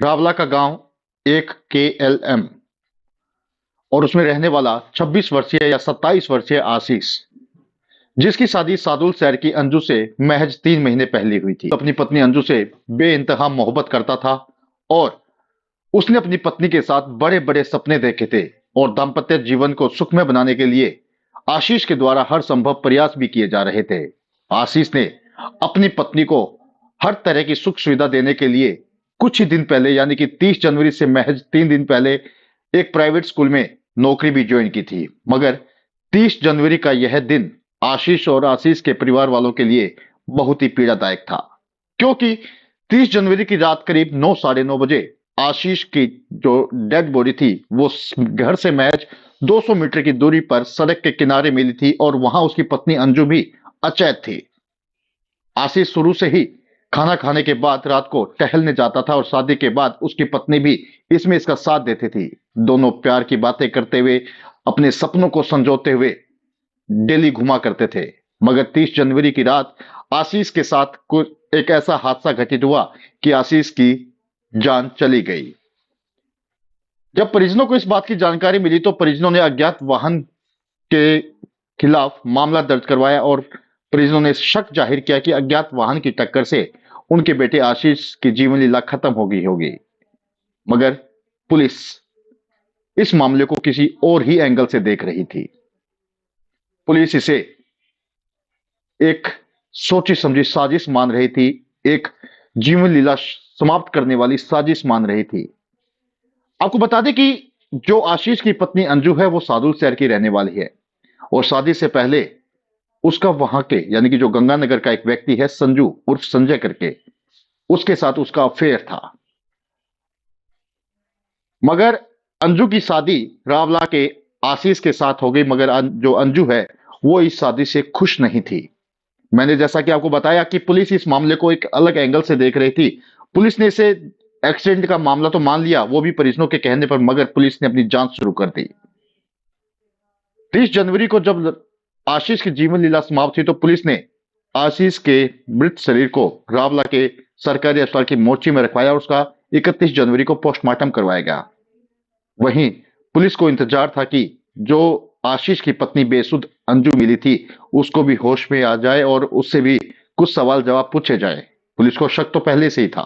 रावला का गांव एक केएलएम और उसमें रहने वाला 26 वर्षीय या 27 वर्षीय आशीष, जिसकी शादी सादुल शहर की अंजू से महज 3 महीने पहले हुई थी। अपनी पत्नी अंजू से बेइंतहा मोहब्बत करता था और उसने अपनी पत्नी के साथ बड़े बड़े सपने देखे थे और दाम्पत्य जीवन को सुखमय बनाने के लिए आशीष के द्वारा हर संभव प्रयास भी किए जा रहे थे। आशीष ने अपनी पत्नी को हर तरह की सुख सुविधा देने के लिए कुछ ही दिन पहले यानी कि 30 जनवरी से महज 3 दिन पहले एक प्राइवेट स्कूल में नौकरी भी ज्वाइन की थी। मगर 30 जनवरी का यह दिन आशीष और आशीष के परिवार वालों के लिए बहुत ही पीड़ादायक था, क्योंकि 30 जनवरी की रात करीब 9 साढ़े 9 बजे आशीष की जो डेड बॉडी थी वो घर से महज 200 मीटर की दूरी पर सड़क के किनारे मिली थी और वहां उसकी पत्नी अंजू भी अचेत थी। आशीष शुरू से ही खाना खाने के बाद रात को टहलने जाता था और शादी के बाद उसकी पत्नी भी इसमें इसका साथ देती थी। दोनों प्यार की बातें करते हुए अपने सपनों को संजोते हुए डेली घुमा करते थे। मगर 30 जनवरी की रात आशीष के साथ कुछ एक ऐसा हादसा घटित हुआ कि आशीष की जान चली गई। जब परिजनों को इस बात की जानकारी मिली तो परिजनों ने अज्ञात वाहन के खिलाफ मामला दर्ज करवाया और परिजनों ने शक जाहिर किया कि अज्ञात वाहन की टक्कर से उनके बेटे आशीष की जीवन लीला खत्म हो गई होगी। मगर पुलिस इस मामले को किसी और ही एंगल से देख रही थी। पुलिस इसे एक सोची समझी साजिश मान रही थी, एक जीवन लीला समाप्त करने वाली साजिश मान रही थी। आपको बता दें कि जो आशीष की पत्नी अंजू है वो सादुल शहर की रहने वाली है और शादी से पहले उसका वहां के यानी कि जो गंगानगर का एक व्यक्ति है संजू उर्फ संजय करके, उसके साथ उसका अफेयर था। मगर अंजू की शादी रावला के आशीष के साथ हो गई, मगर जो अंजू है वो इस शादी से खुश नहीं थी। मैंने जैसा कि आपको बताया कि पुलिस इस मामले को एक अलग एंगल से देख रही थी। पुलिस ने इसे एक्सीडेंट का मामला तो मान लिया, वो भी परिजनों के कहने पर, मगर पुलिस ने अपनी जांच शुरू कर दी। 30 जनवरी को जब आशीष की जीवन लीला समाप्त हुई तो पुलिस ने आशीष के मृत शरीर को रावला के सरकारी अस्पताल की मोर्ची में रखवाया और उसका 31 जनवरी को पोस्टमार्टम करवाया गया। वहीं पुलिस को इंतजार था कि जो आशीष की पत्नी बेसुध अंजू मिली थी उसको भी होश में आ जाए और उससे भी कुछ सवाल जवाब पूछे जाए। पुलिस को शक तो पहले से ही था।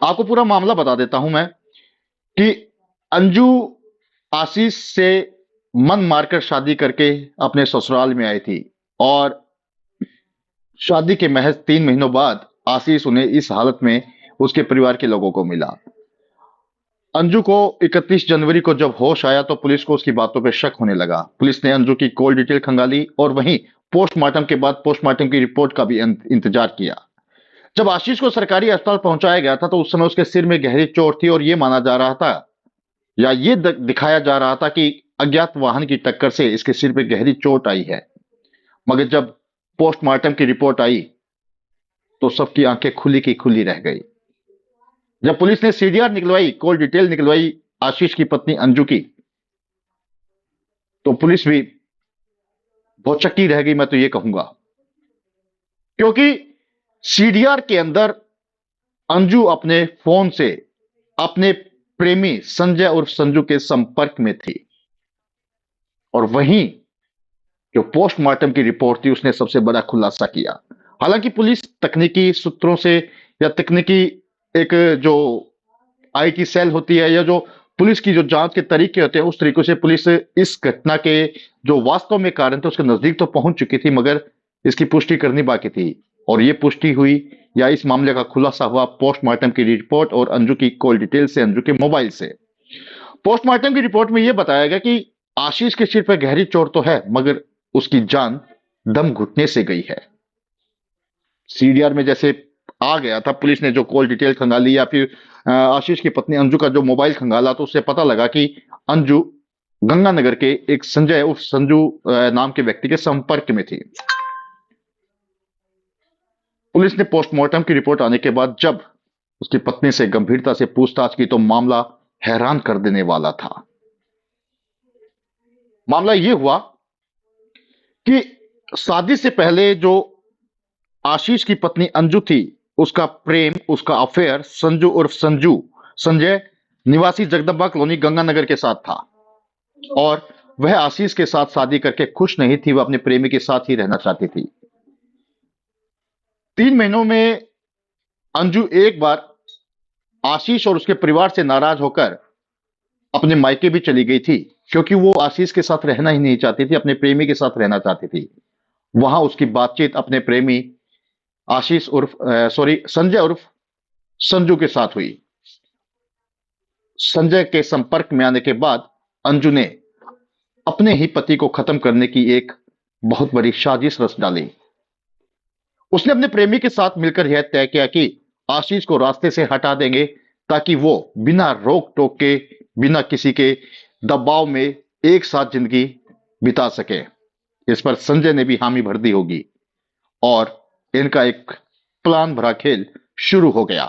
आपको पूरा मामला बता देता हूं मैं कि अंजू आशीष से मन मारकर शादी करके अपने ससुराल में आई थी और शादी के महज 3 महीनों बाद आशीष उन्हें इस हालत में उसके परिवार के लोगों को मिला। अंजू को 31 जनवरी को जब होश आया तो पुलिस को उसकी बातों पर शक होने लगा। पुलिस ने अंजू की कॉल डिटेल खंगाली और वहीं पोस्टमार्टम के बाद पोस्टमार्टम की रिपोर्ट का भी इंतजार किया। जब आशीष को सरकारी अस्पताल पहुंचाया गया था तो उस समय उसके सिर में गहरी चोट थी और यह माना जा रहा था या ये दिखाया जा रहा था कि अज्ञात वाहन की टक्कर से इसके सिर पे गहरी चोट आई है। मगर जब पोस्टमार्टम की रिपोर्ट आई तो सबकी आंखें खुली की खुली रह गई। जब पुलिस ने सीडीआर निकलवाई, कॉल डिटेल निकलवाई आशीष की पत्नी अंजू की, तो पुलिस भी बहुत चक्की रह गई, मैं तो ये कहूंगा, क्योंकि सीडीआर के अंदर अंजू अपने फोन से अपने प्रेमी संजय उर्फ संजू के संपर्क में थी और वहीं जो पोस्टमार्टम की रिपोर्ट थी उसने सबसे बड़ा खुलासा किया। हालांकि पुलिस तकनीकी सूत्रों से या तकनीकी एक जो आईटी सेल होती है या जो पुलिस की जो जांच के तरीके होते हैं उस तरीके से पुलिस इस घटना के जो वास्तव में कारण थे उसके नजदीक तो पहुंच चुकी थी, मगर इसकी पुष्टि करनी बाकी थी और ये पुष्टि हुई या इस मामले का खुलासा हुआ पोस्टमार्टम की रिपोर्ट और अंजू की कॉल डिटेल से, अंजू के मोबाइल से। पोस्टमार्टम की रिपोर्ट में यह बताया गया कि आशीष के सिर पर गहरी चोट तो है मगर उसकी जान दम घुटने से गई है। सीडीआर में जैसे आ गया था, पुलिस ने जो कॉल डिटेल खंगाली या फिर आशीष की पत्नी अंजू का जो मोबाइल खंगाला तो उससे पता लगा कि अंजू गंगानगर के एक संजय उर्फ संजू नाम के व्यक्ति के संपर्क में थी। पुलिस ने पोस्टमार्टम की रिपोर्ट आने के बाद जब उसकी पत्नी से गंभीरता से पूछताछ की तो मामला हैरान कर देने वाला था। मामला यह हुआ कि शादी से पहले जो आशीष की पत्नी अंजू थी उसका प्रेम, उसका अफेयर संजू उर्फ संजय निवासी जगदम्बा कॉलोनी गंगानगर के साथ था और वह आशीष के साथ शादी करके खुश नहीं थी। वह अपने प्रेमी के साथ ही रहना चाहती थी। 3 महीनों में अंजू एक बार आशीष और उसके परिवार से नाराज होकर अपने मायके भी चली गई थी, क्योंकि वो आशीष के साथ रहना ही नहीं चाहती थी, अपने प्रेमी के साथ रहना चाहती थी। वहां उसकी बातचीत अपने प्रेमी आशीष उर्फ सॉरी संजय उर्फ संजू के साथ हुई। संजय के संपर्क में आने के बाद अंजू ने अपने ही पति को खत्म करने की एक बहुत बड़ी साजिश रच डाली। उसने अपने प्रेमी के साथ मिलकर यह तय किया कि आशीष को रास्ते से हटा देंगे, ताकि वो बिना रोक टोक के, बिना किसी के दबाव में एक साथ जिंदगी बिता सके। इस पर संजय ने भी हामी भर दी होगी और इनका एक प्लान भरा खेल शुरू हो गया।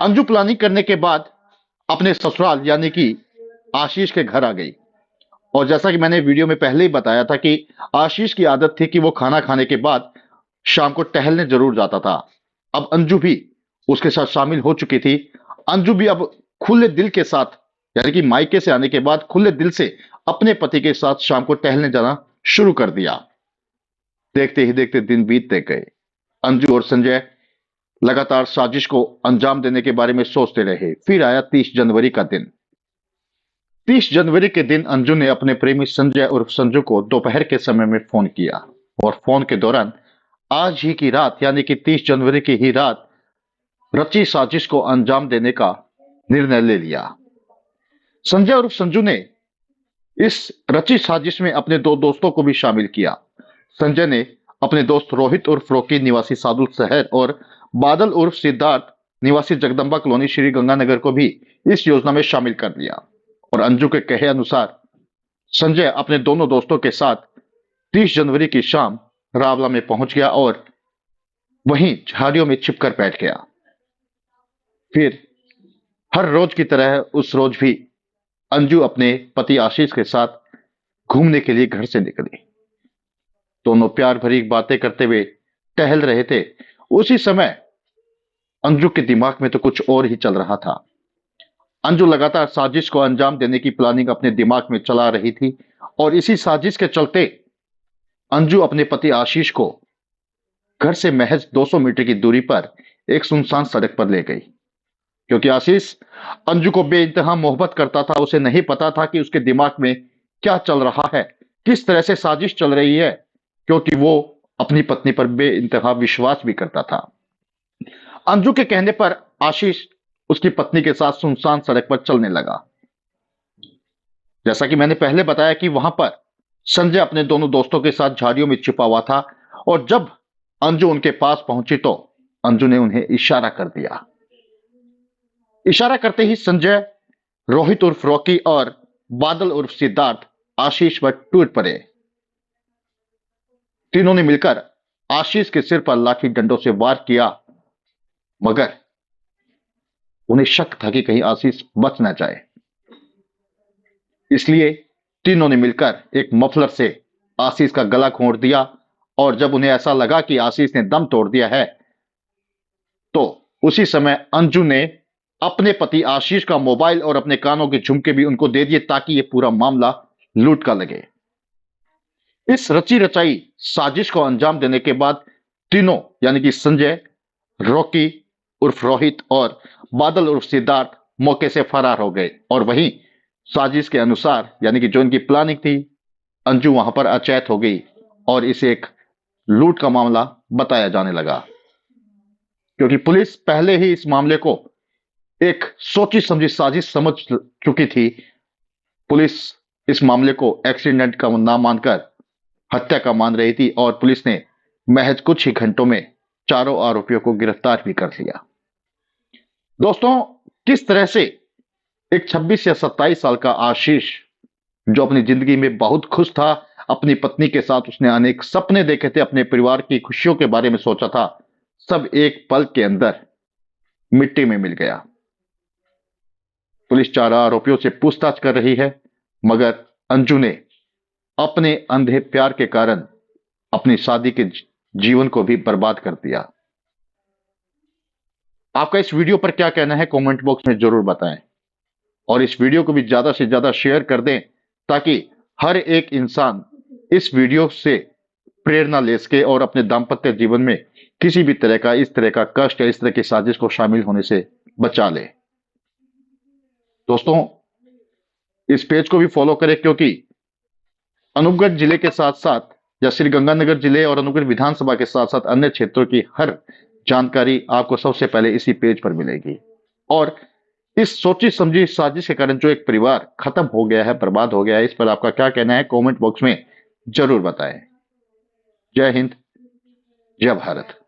अंजू प्लानिंग करने के बाद अपने ससुराल यानी कि आशीष के घर आ गई। और जैसा कि मैंने वीडियो में पहले ही बताया था कि आशीष की आदत थी कि वो खाना खाने के बाद शाम को टहलने जरूर जाता था। अब अंजू भी उसके साथ शामिल हो चुकी थी। अंजू भी अब खुले दिल के साथ, यानी कि मायके से आने के बाद खुले दिल से अपने पति के साथ शाम को टहलने जाना शुरू कर दिया। देखते ही देखते दिन बीतते गए। अंजू और संजय लगातार साजिश को अंजाम देने के बारे में सोचते रहे। फिर आया 30 जनवरी का दिन। 30 जनवरी के दिन अंजू ने अपने प्रेमी संजय उर्फ संजू को दोपहर के समय में फोन किया और फोन के दौरान आज ही की रात यानी कि 30 जनवरी की ही रात रची साजिश को अंजाम देने का निर्णय ले लिया। संजय उर्फ संजू ने इस रची साजिश में अपने 2 दोस्तों को भी शामिल किया। संजय ने अपने दोस्त रोहित उर्फ रॉकी निवासी सादुल शहर और बादल उर्फ सिद्धार्थ निवासी जगदम्बा कॉलोनी श्री गंगानगर को भी इस योजना में शामिल कर लिया। और अंजू के कहे अनुसार संजय अपने दोनों दोस्तों के साथ 30 जनवरी की शाम रावला में पहुंच गया और वहीं झाड़ियों में छिपकर बैठ गया। फिर हर रोज की तरह उस रोज भी अंजू अपने पति आशीष के साथ घूमने के लिए घर से निकली। दोनों प्यार भरी बातें करते हुए टहल रहे थे। उसी समय अंजू के दिमाग में तो कुछ और ही चल रहा था। अंजू लगातार साजिश को अंजाम देने की प्लानिंग अपने दिमाग में चला रही थी और इसी साजिश के चलते अंजू अपने पति आशीष को घर से महज 200 मीटर की दूरी पर एक सुनसान सड़क पर ले गई, क्योंकि आशीष अंजू को बेइंतहा मोहब्बत करता था। उसे नहीं पता था कि उसके दिमाग में क्या चल रहा है, किस तरह से साजिश चल रही है, क्योंकि वो अपनी पत्नी पर बेइंतहा विश्वास भी करता था। अंजू के कहने पर आशीष उसकी पत्नी के साथ सुनसान सड़क पर चलने लगा। जैसा कि मैंने पहले बताया कि वहां पर संजय अपने दोनों दोस्तों के साथ झाड़ियों में छिपा हुआ था और जब अंजू उनके पास पहुंची तो अंजू ने उन्हें इशारा कर दिया। इशारा करते ही संजय, रोहित उर्फ रॉकी और बादल उर्फ सिद्धार्थ आशीष पर टूट पड़े। तीनों ने मिलकर आशीष के सिर पर लाठी डंडों से वार किया, मगर उन्हें शक था कि कहीं आशीष बच ना जाए। इसलिए तीनों ने मिलकर एक मफलर से आशीष का गला घोंट दिया और जब उन्हें ऐसा लगा कि आशीष ने दम तोड़ दिया है तो उसी समय अंजू ने अपने पति आशीष का मोबाइल और अपने कानों के झुमके भी उनको दे दिए, ताकि ये पूरा मामला लूट का लगे। इस रची रचाई साजिश को अंजाम देने के बाद तीनों यानी कि संजय, रॉकी उर्फ रोहित और बादल उर्फ सिद्धार्थ मौके से फरार हो गए और वहीं साजिश के अनुसार यानी कि जो इनकी प्लानिंग थी, अंजू वहां पर अचेत हो गई और इसे एक लूट का मामला बताया जाने लगा, क्योंकि पुलिस पहले ही इस मामले को एक सोची समझी साजिश समझ चुकी थी। पुलिस इस मामले को एक्सीडेंट का ना मानकर हत्या का मान रही थी और पुलिस ने महज कुछ ही घंटों में चारों आरोपियों को गिरफ्तार भी कर लिया। दोस्तों, किस तरह से एक 26 या 27 साल का आशीष, जो अपनी जिंदगी में बहुत खुश था, अपनी पत्नी के साथ उसने अनेक सपने देखे थे, अपने परिवार की खुशियों के बारे में सोचा था, सब एक पल के अंदर मिट्टी में मिल गया। पुलिस 4 आरोपियों से पूछताछ कर रही है, मगर अंजू ने अपने अंधे प्यार के कारण अपनी शादी के जीवन को भी बर्बाद कर दिया। आपका इस वीडियो पर क्या कहना है कमेंट बॉक्स में जरूर बताएं और इस वीडियो को भी ज्यादा से ज्यादा शेयर कर दें ताकि हर एक इंसान इस वीडियो से प्रेरणा ले सके और अपने दाम्पत्य जीवन में किसी भी तरह का इस तरह का कष्ट या इस तरह की साजिश को शामिल होने से बचा ले। दोस्तों, इस पेज को भी फॉलो करें क्योंकि अनूपगढ़ जिले के साथ साथ या श्री गंगानगर जिले और अनूपगढ़ विधानसभा के साथ साथ अन्य क्षेत्रों की हर जानकारी आपको सबसे पहले इसी पेज पर मिलेगी। और इस सोची समझी साजिश के कारण जो एक परिवार खत्म हो गया है, बर्बाद हो गया है, इस पर आपका क्या कहना है कमेंट बॉक्स में जरूर बताएं। जय हिंद, जय भारत।